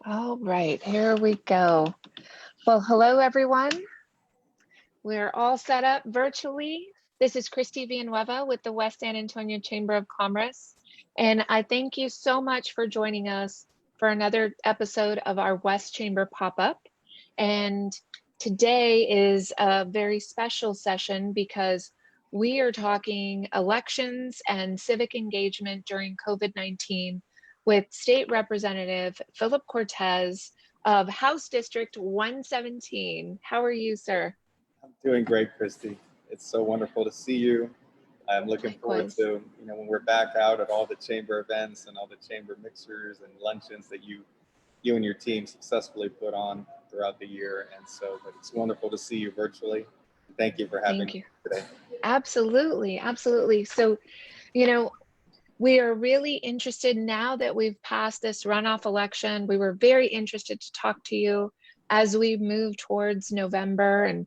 All right, here we go. Well, hello everyone. We're all set up virtually. This is Kristi Villanueva with the West San Antonio Chamber of Commerce. And I thank you so much for joining us for another episode of our West Chamber pop-up. And today is a very special session because we are talking elections and civic engagement during COVID-19 with State Representative Philip Cortez of House District 117. How are you, sir? I'm doing great, Kristi. It's so wonderful to see you. I'm looking forward Likewise. to, when we're back out at all the chamber events and all the chamber mixers and luncheons that you and your team successfully put on throughout the year. And so, but it's wonderful to see you virtually. Thank you for having Thank me you. today. Absolutely, absolutely. So, you know, we are really interested now that we've passed this runoff election. We were very interested to talk to you as we move towards November. And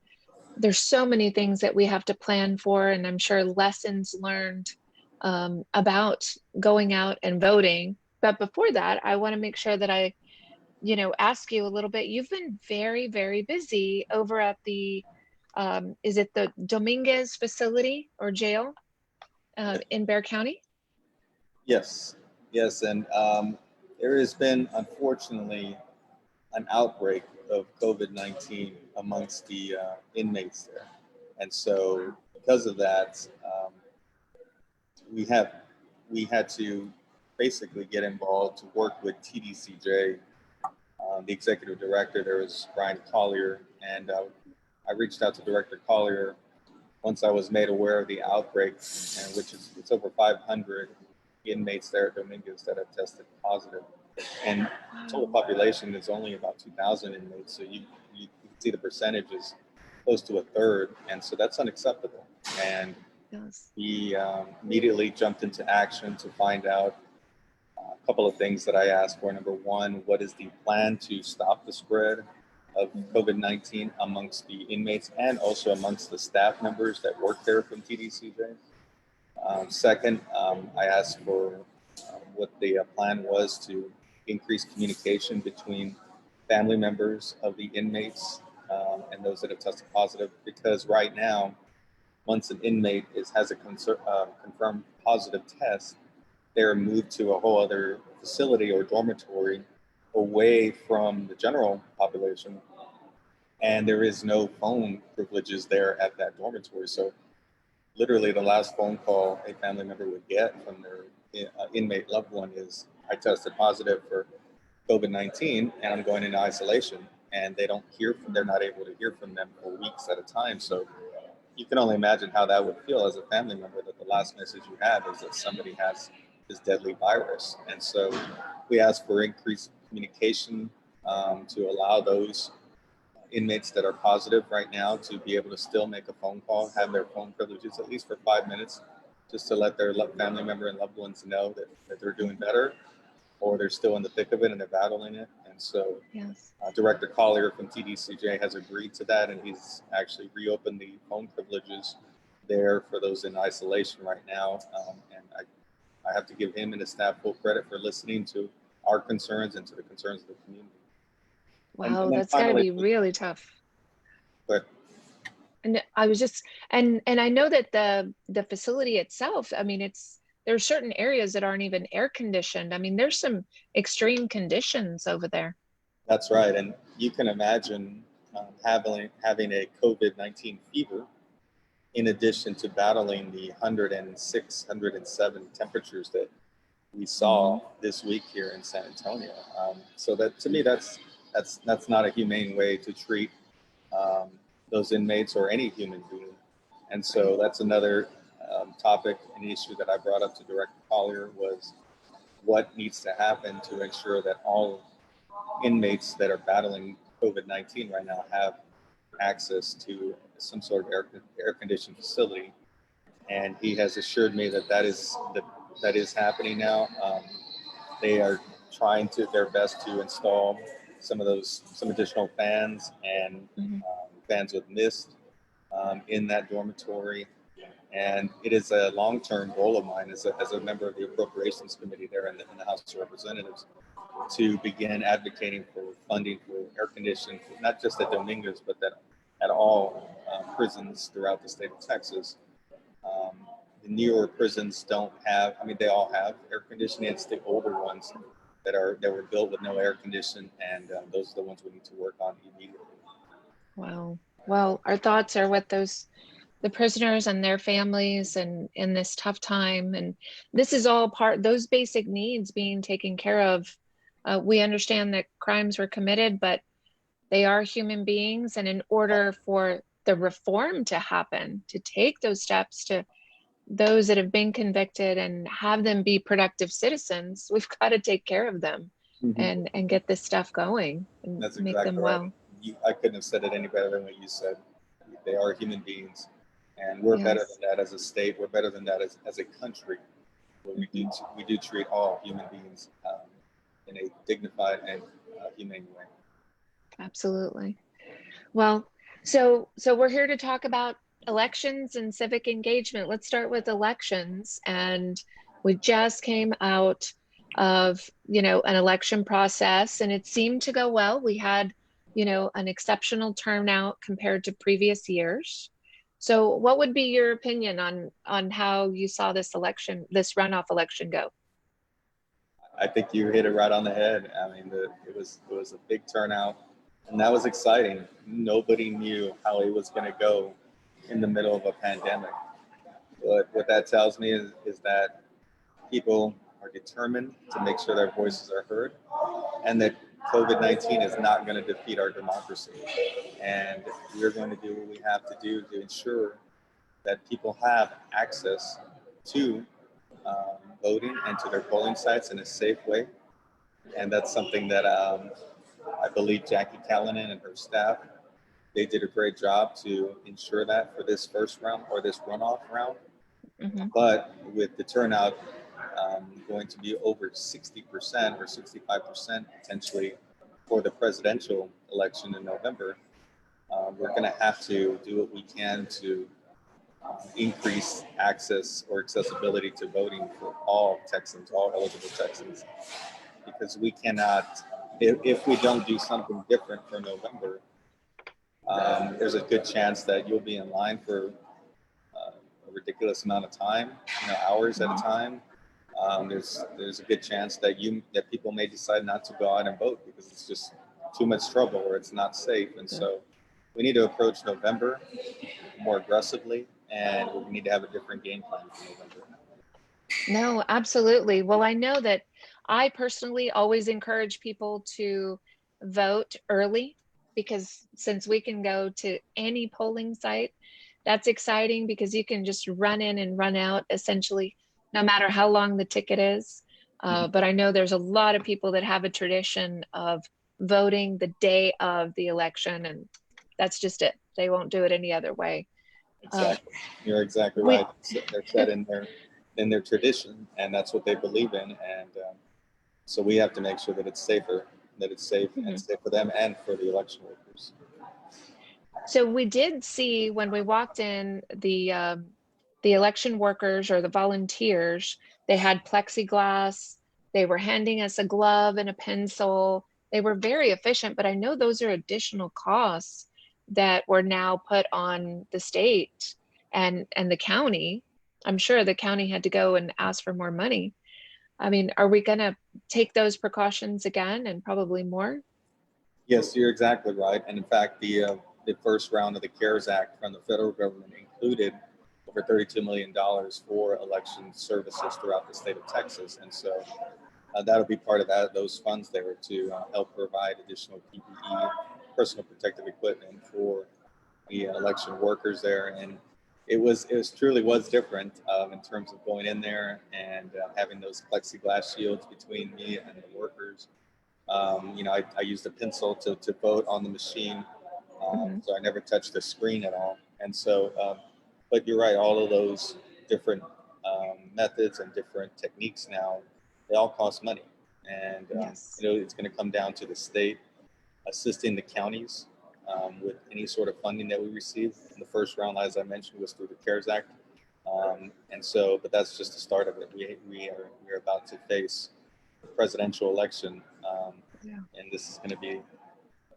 there's so many things that we have to plan for, and I'm sure lessons learned about going out and voting. But before that, I want to make sure that I, ask you a little bit. You've been very, very busy over at the, is it the Dominguez facility or jail in Bexar County? Yes, yes. And there has been, unfortunately, an outbreak of COVID-19 amongst the inmates there. And so because of that, we had to basically get involved to work with TDCJ. The executive director there was Brian Collier, and I reached out to Director Collier once I was made aware of the outbreak, and it's over 500 inmates there at Dominguez that have tested positive, and the total population is only about 2,000 inmates. So you can see the percentage is close to a third, and so that's unacceptable. And Yes. we immediately jumped into action to find out a couple of things that I asked for. Number one, what is the plan to stop the spread of COVID-19 amongst the inmates and also amongst the staff members that work there from TDCJ? Second, I asked for what the plan was to increase communication between family members of the inmates and those that have tested positive, because right now, once an inmate has a confirmed positive test, they're moved to a whole other facility or dormitory away from the general population, and there is no phone privileges there at that dormitory. So literally the last phone call a family member would get from their inmate loved one is, I tested positive for COVID-19 and I'm going into isolation. And they're not able to hear from them for weeks at a time. So you can only imagine how that would feel as a family member, that the last message you have is that somebody has this deadly virus. And so we asked for increased communication to allow those inmates that are positive right now to be able to still make a phone call, have their phone privileges at least for 5 minutes, just to let their family member and loved ones know that they're doing better, or they're still in the thick of it and they're battling it. And so Yes. Director Collier from TDCJ has agreed to that, and he's actually reopened the phone privileges there for those in isolation right now. And I have to give him and his staff full credit for listening to our concerns and to the concerns of the community. Wow, and then that's got to finally, be really tough. but And I was just, and I know that the facility itself, I mean, there's certain areas that aren't even air conditioned. I mean, there's some extreme conditions over there. That's right. And you can imagine having a COVID-19 fever in addition to battling the 106, 107 temperatures that we saw this week here in San Antonio. So that, to me, that's not a humane way to treat those inmates or any human being. And so that's another topic and issue that I brought up to Director Collier, was what needs to happen to ensure that all inmates that are battling COVID-19 right now have access to some sort of air-conditioned facility. And he has assured me that is happening now. They are trying their best to install some additional fans and fans with mist in that dormitory. And it is a long-term goal of mine as a member of the Appropriations Committee there in the House of Representatives, to begin advocating for funding for air conditioning, not just at Dominguez, but that at all prisons throughout the state of Texas. The newer prisons don't have, I mean, they all have air conditioning. It's the older ones that were built with no air conditioning, and those are the ones we need to work on immediately. Wow. Well, our thoughts are with the prisoners and their families and in this tough time. And this is all those basic needs being taken care of. We understand that crimes were committed, but they are human beings. And in order for the reform to happen, to take those steps to those that have been convicted and have them be productive citizens, we've got to take care of them and get this stuff going and That's make exactly them right. well. I couldn't have said it any better than what you said. They are human beings, and we're better than that as a state. We're better than that as a country. Where we do treat all human beings in a dignified and humane way. Absolutely. Well, so we're here to talk about elections and civic engagement. Let's start with elections. And we just came out of, an election process, and it seemed to go well. We had, an exceptional turnout compared to previous years. So what would be your opinion on how you saw this runoff election go? I think you hit it right on the head. I mean, it was a big turnout, and that was exciting. Nobody knew how it was going to go in the middle of a pandemic. But what that tells me is that people are determined to make sure their voices are heard, and that COVID-19 is not going to defeat our democracy. And we're going to do what we have to do to ensure that people have access to voting and to their polling sites in a safe way. And that's something that I believe Jackie Callanan and her staff, they did a great job to ensure that for this first round or this runoff round. But with the turnout going to be over 60% or 65% potentially for the presidential election in November, we're going to have to do what we can to increase access or accessibility to voting for all Texans, all eligible Texans, because we cannot, if we don't do something different for November, there's a good chance that you'll be in line for a ridiculous amount of time, hours at a time. There's a good chance that people may decide not to go out and vote because it's just too much trouble or it's not safe. And so we need to approach November more aggressively, and we need to have a different game plan for November. No, absolutely. Well, I know that I personally always encourage people to vote early, because since we can go to any polling site, that's exciting because you can just run in and run out essentially, no matter how long the ticket is. But I know there's a lot of people that have a tradition of voting the day of the election, and that's just it. They won't do it any other way. Exactly. You're exactly right. They're set in their tradition, and that's what they believe in. And so we have to make sure that it's safe and safe for them and for the election workers. So we did see when we walked in, the election workers or the volunteers, they had plexiglass. They were handing us a glove and a pencil. They were very efficient, but I know those are additional costs that were now put on the state and the county. I'm sure the county had to go and ask for more money. I mean, are we going to take those precautions again and probably more? Yes, you're exactly right. And in fact, the first round of the CARES Act from the federal government included over $32 million for election services throughout the state of Texas. And so that'll be part of those funds there to help provide additional PPE, personal protective equipment for the election workers there. And it truly was different in terms of going in there and having those plexiglass shields between me and the workers. I used a pencil to vote on the machine, so I never touched the screen at all. And so, but you're right, all of those different methods and different techniques now, they all cost money. And it's going to come down to the state assisting the counties with any sort of funding that we receive. In the first round, as I mentioned, was through the CARES Act. And so, but that's just the start of it. We are about to face presidential election. Yeah. And this is going to be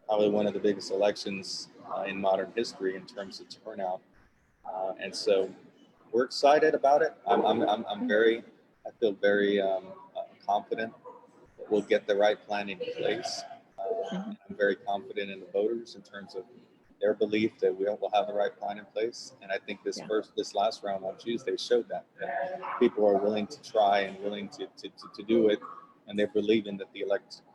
probably one of the biggest elections in modern history in terms of turnout. And so we're excited about it. I feel very confident that we'll get the right plan in place. Mhm. I'm very confident in the voters in terms of their belief that we will have the right plan in place. And I think this last round on Tuesday showed that people are willing to try and willing to do it. And they're believing that the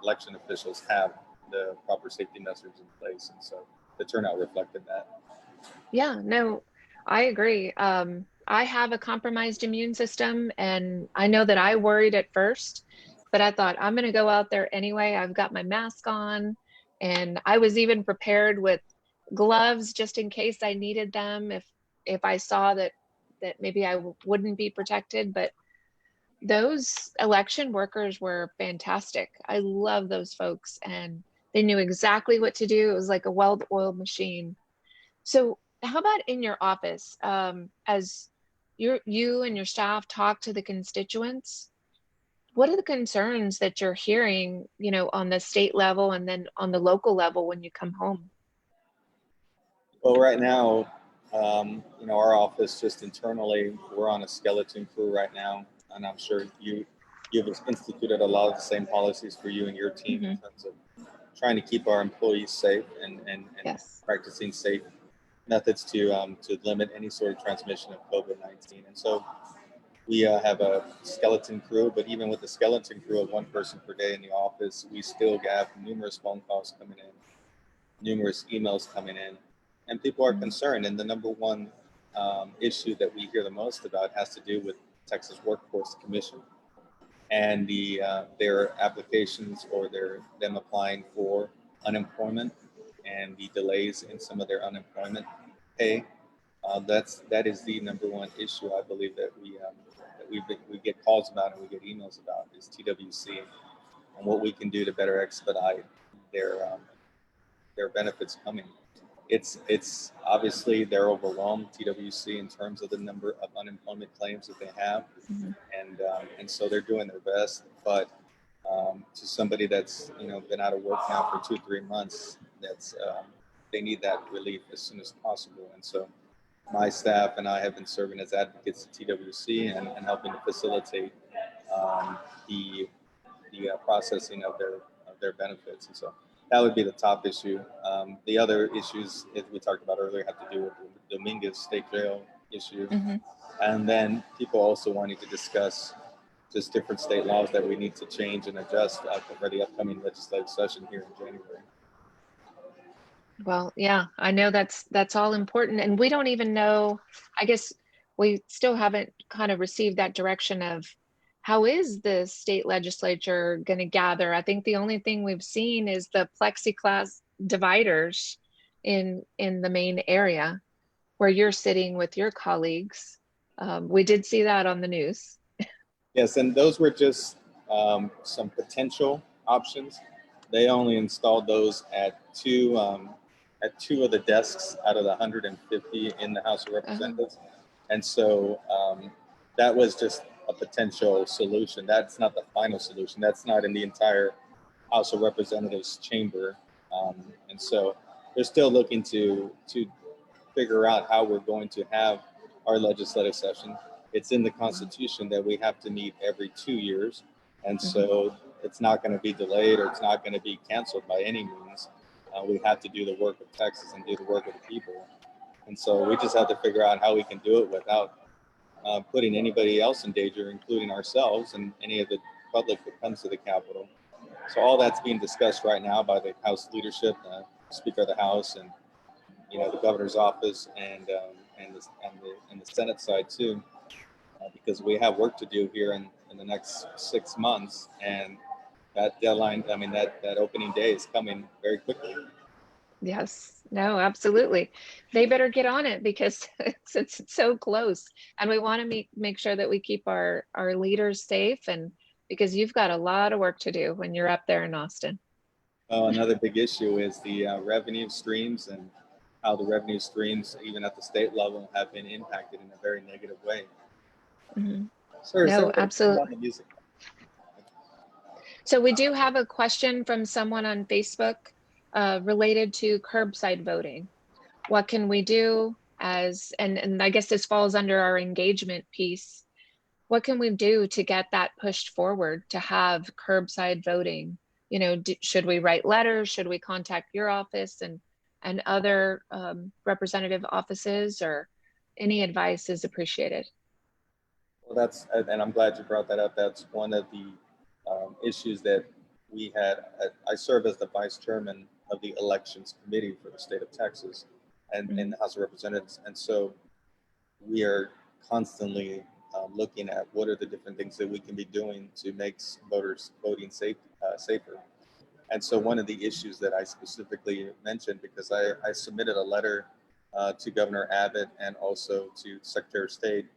election officials have the proper safety measures in place. And so the turnout reflected that. Yeah, no, I agree. I have a compromised immune system, and I know that I worried at first, but I thought I'm going to go out there anyway. I've got my mask on, and I was even prepared with gloves just in case I needed them if I saw that maybe I wouldn't be protected. But those election workers were fantastic. I love those folks, and they knew exactly what to do. It was like a well-oiled machine. So how about in your office, as you and your staff talk to the constituents, what are the concerns that you're hearing, on the state level and then on the local level when you come home? Well, right now, our office just internally, we're on a skeleton crew right now, and I'm sure you've instituted a lot of the same policies for you and your team in terms of trying to keep our employees safe and Yes. practicing safe methods to limit any sort of transmission of COVID-19. And so we have a skeleton crew, but even with the skeleton crew of one person per day in the office, we still have numerous phone calls coming in, numerous emails coming in, and people are concerned. And the number one issue that we hear the most about has to do with Texas Workforce Commission and their applications or them applying for unemployment and the delays in some of their unemployment pay. That is the number one issue I believe that we get calls about and we get emails about is TWC and what we can do to better expedite their benefits coming. It's obviously they're overwhelmed, TWC, in terms of the number of unemployment claims that they have, and so they're doing their best. But to somebody that's been out of work now for 2-3 months, they need that relief as soon as possible. And so my staff and I have been serving as advocates to TWC and helping to facilitate the processing of their benefits. And so that would be the top issue. The other issues that we talked about earlier have to do with the Dominguez State Jail issue. And then people also wanting to discuss just different state laws that we need to change and adjust for the upcoming legislative session here in January. Well, yeah, I know that's all important. And we don't even know, I guess we still haven't kind of received that direction of how is the state legislature going to gather? I think the only thing we've seen is the plexiglass dividers in the main area where you're sitting with your colleagues. We did see that on the news. Yes, and those were just some potential options. They only installed those at two of the desks out of the 150 in the House of Representatives. And so that was just a potential solution. That's not the final solution. That's not in the entire House of Representatives chamber. And so they're still looking to figure out how we're going to have our legislative session. It's in the Constitution that we have to meet every 2 years. And so it's not going to be delayed or it's not going to be canceled by any means. We have to do the work of Texas and do the work of the people. And so we just have to figure out how we can do it without putting anybody else in danger, including ourselves and any of the public that comes to the Capitol. So all that's being discussed right now by the House leadership, Speaker of the House, and the governor's office, and the Senate side too, because we have work to do here in the next 6 months, and that deadline, that opening day is coming very quickly. Yes, no, absolutely. They better get on it because it's so close, and we want to make sure that we keep our leaders safe, and because you've got a lot of work to do when you're up there in Austin. Another big issue is the revenue streams and how the revenue streams, even at the state level, have been impacted in a very negative way. Mm-hmm. Sir, no, absolutely. on the music. So we do have a question from someone on Facebook related to curbside voting. What can we do as, and I guess this falls under our engagement piece. What can we do to get that pushed forward to have curbside voting? You know, should we write letters? Should we contact your office and other representative offices, or any advice is appreciated? Well, and I'm glad you brought that up. That's one of the issues that we had. I serve as the vice chairman of the elections committee for the state of Texas and in the House of Representatives. And so we are constantly looking at what are the different things that we can be doing to make voters voting safer. And so one of the issues that I specifically mentioned, because I submitted a letter to Governor Abbott and also to Secretary of State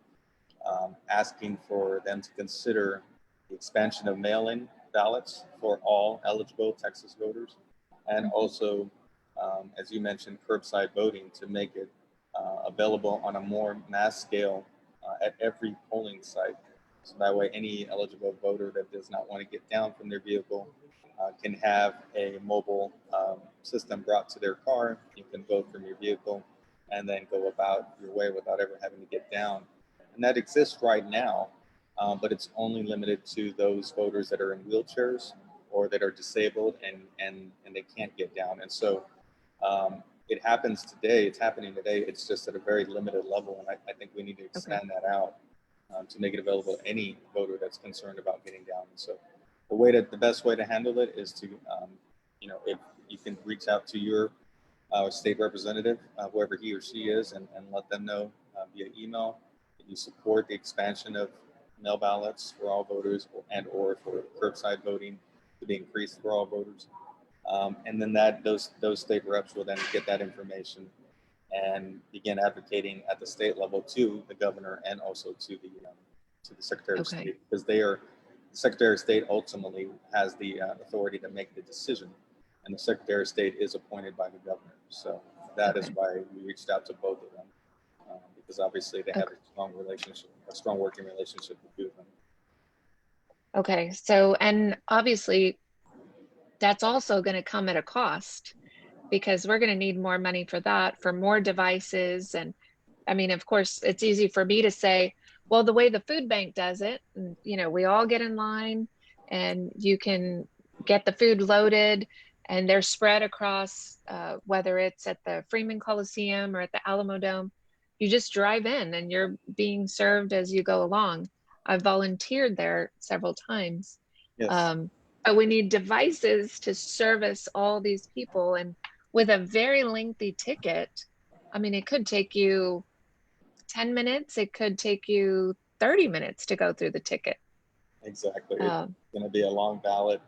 asking for them to consider the expansion of mail-in ballots for all eligible Texas voters, and also, as you mentioned, curbside voting to make it available on a more mass scale at every polling site. So that way, any eligible voter that does not want to get down from their vehicle can have a mobile system brought to their car. You can vote from your vehicle and then go about your way without ever having to get down. And that exists right now, but it's only limited to those voters that are in wheelchairs or that are disabled and they can't get down. And so it happens today, it's happening today, it's just at a very limited level. And I think we need to expand that out to make it available to any voter that's concerned about getting down. And so the best way to handle it is to, if you can reach out to your state representative, whoever he or she is, and let them know via email that you support the expansion of mail ballots for all voters or for curbside voting to be increased for all voters. And then those state reps will then get that information and begin advocating at the state level to the governor and also to the Secretary of State, because the Secretary of State ultimately has the authority to make the decision, and the Secretary of State is appointed by the governor. So that is why we reached out to both of them, because obviously they have a strong working relationship with both of them. Okay, so, and obviously that's also going to come at a cost, because we're going to need more money for that, for more devices. And I mean, of course, it's easy for me to say, well, the way the food bank does it, we all get in line and you can get the food loaded and they're spread across, whether it's at the Freeman Coliseum or at the Alamo Dome. You just drive in and you're being served as you go along. I've volunteered there several times. Yes. But we need devices to service all these people. And with a very lengthy ticket, I mean, it could take you 10 minutes. It could take you 30 minutes to go through the ticket. Exactly. It's going to be a long ballot.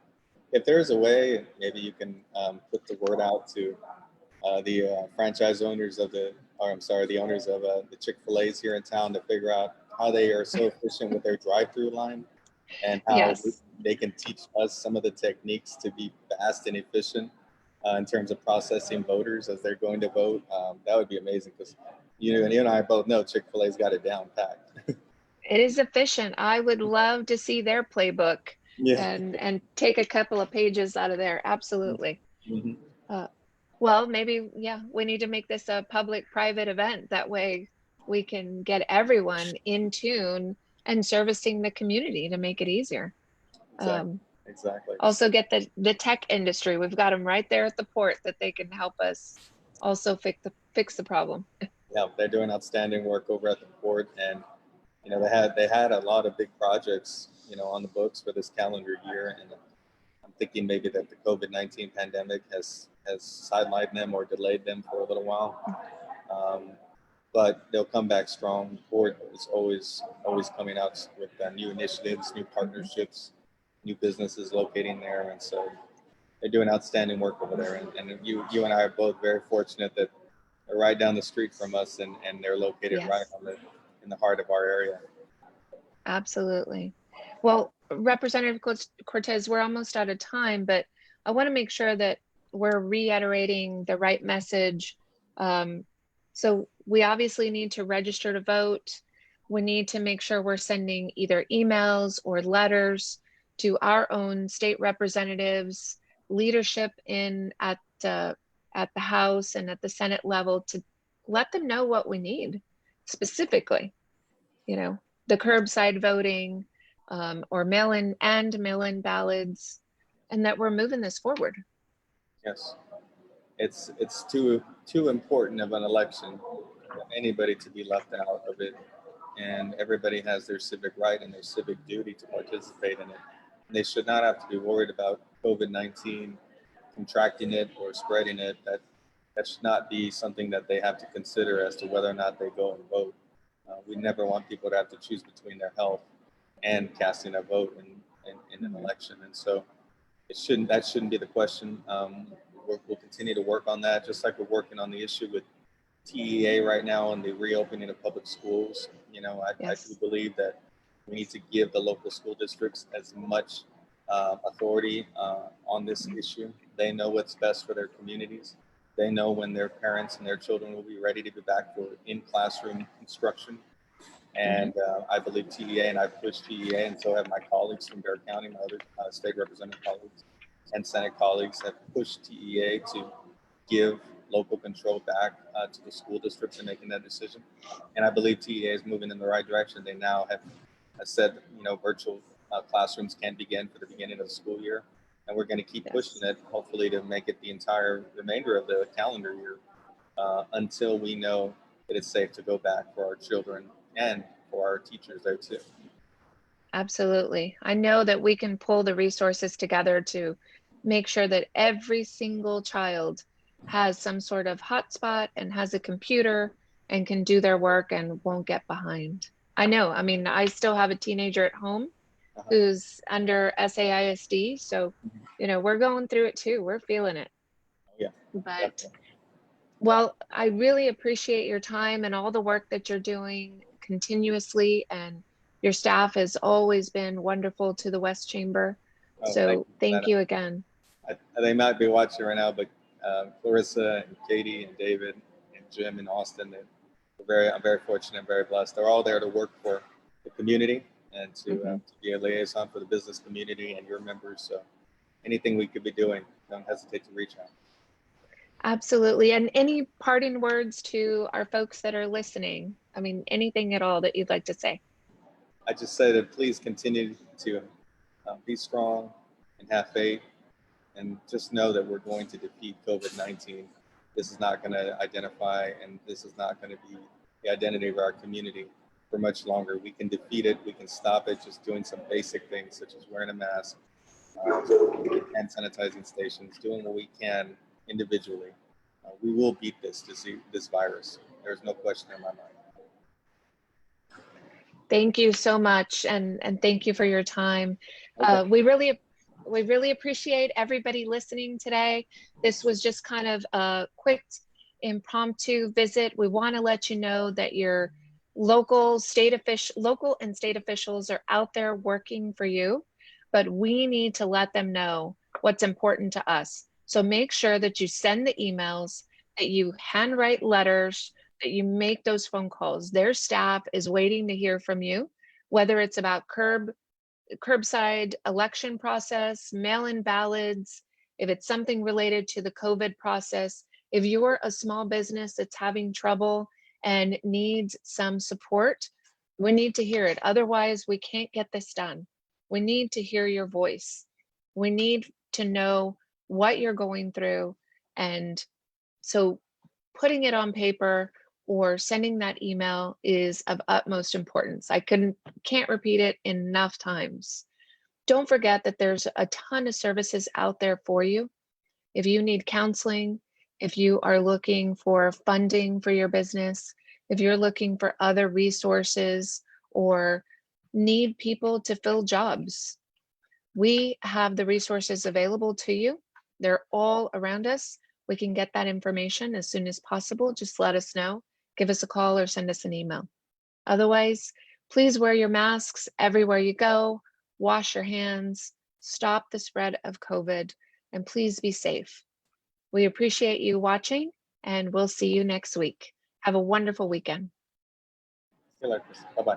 If there's a way, maybe you can put the word out to the franchise owners the owners of the Chick-fil-A's here in town to figure out how they are so efficient with their drive-through line, and how they can teach us some of the techniques to be fast and efficient in terms of processing voters as they're going to vote. That would be amazing, because you and I both know Chick-fil-A's got it down packed. It is efficient. I would love to see their playbook and take a couple of pages out of there. Absolutely. Mm-hmm. Well, maybe, we need to make this a public-private event. That way we can get everyone in tune and servicing the community to make it easier. Exactly. Also get the tech industry. We've got them right there at the port that they can help us also fix the problem. Yeah, they're doing outstanding work over at the port, and they had a lot of big projects on the books for this calendar year, and I'm thinking maybe that the COVID-19 pandemic has sidelined them or delayed them for a little while, but they'll come back strong. Port is always coming out with new initiatives, new partnerships, new businesses locating there, and so they're doing outstanding work over there. And you and I are both very fortunate that they're right down the street from us, and they're located right in the heart of our area. Absolutely. Well, Representative Cortez, we're almost out of time, but I want to make sure that we're reiterating the right message. So we obviously need to register to vote. We need to make sure we're sending either emails or letters to our own state representatives, leadership at the House and at the Senate level, to let them know what we need specifically. You know, the curbside voting, or mail-in ballots, and that we're moving this forward. Yes, it's too important of an election for anybody to be left out of it, and everybody has their civic right and their civic duty to participate in it. And they should not have to be worried about COVID-19 contracting it or spreading it. That should not be something that they have to consider as to whether or not they go and vote. We never want people to have to choose between their health and casting a vote in an election, and so that shouldn't be the question. We'll continue to work on that, just like we're working on the issue with TEA right now and the reopening of public schools. You know, I do believe that we need to give the local school districts as much authority on this issue. They know what's best for their communities. They know when their parents and their children will be ready to be back for in-classroom instruction. And I believe TEA, and I've pushed TEA, and so have my colleagues from Bexar County, my other state representative colleagues and Senate colleagues have pushed TEA to give local control back to the school districts in making that decision. And I believe TEA is moving in the right direction. They now have said, you know, virtual classrooms can begin for the beginning of the school year. And we're going to keep pushing it, hopefully to make it the entire remainder of the calendar year until we know that it's safe to go back for our children and for our teachers there too. Absolutely. I know that we can pull the resources together to make sure that every single child has some sort of hotspot and has a computer and can do their work and won't get behind. I know, I mean, I still have a teenager at home who's under SAISD. So, you know, we're going through it too. We're feeling it. Yeah. But, well, I really appreciate your time and all the work that you're doing continuously, and your staff has always been wonderful to the West Chamber. So thank you again. They might be watching right now, but Clarissa and Katie and David and Jim and Austin, I'm very fortunate and very blessed. They're all there to work for the community and to be a liaison for the business community and your members. So anything we could be doing, don't hesitate to reach out. Absolutely. And any parting words to our folks that are listening? I mean, anything at all that you'd like to say? I just say that please continue to be strong and have faith, and just know that we're going to defeat COVID-19. This is not going to identify, and this is not going to be the identity of our community for much longer. We can defeat it. We can stop it just doing some basic things such as wearing a mask, hand sanitizing stations, doing what we can individually. We will beat this virus. There's no question in my mind. Thank you so much, and thank you for your time. We really appreciate everybody listening today. This was just kind of a quick impromptu visit. We want to let you know that your local and state officials are out there working for you, but we need to let them know what's important to us. So make sure that you send the emails, that you handwrite letters, that you make those phone calls. Their staff is waiting to hear from you, whether it's about curbside election process, mail-in ballots, if it's something related to the COVID process. If you're a small business that's having trouble and needs some support, we need to hear it. Otherwise, we can't get this done. We need to hear your voice. We need to know what you're going through. And so putting it on paper or sending that email is of utmost importance. I can't repeat it enough times. Don't forget that there's a ton of services out there for you. If you need counseling, if you are looking for funding for your business, if you're looking for other resources or need people to fill jobs, we have the resources available to you. They're all around us. We can get that information as soon as possible. Just let us know. Give us a call or send us an email. Otherwise, please wear your masks everywhere you go. Wash your hands. Stop the spread of COVID. And please be safe. We appreciate you watching, and we'll see you next week. Have a wonderful weekend. See you later. Bye-bye.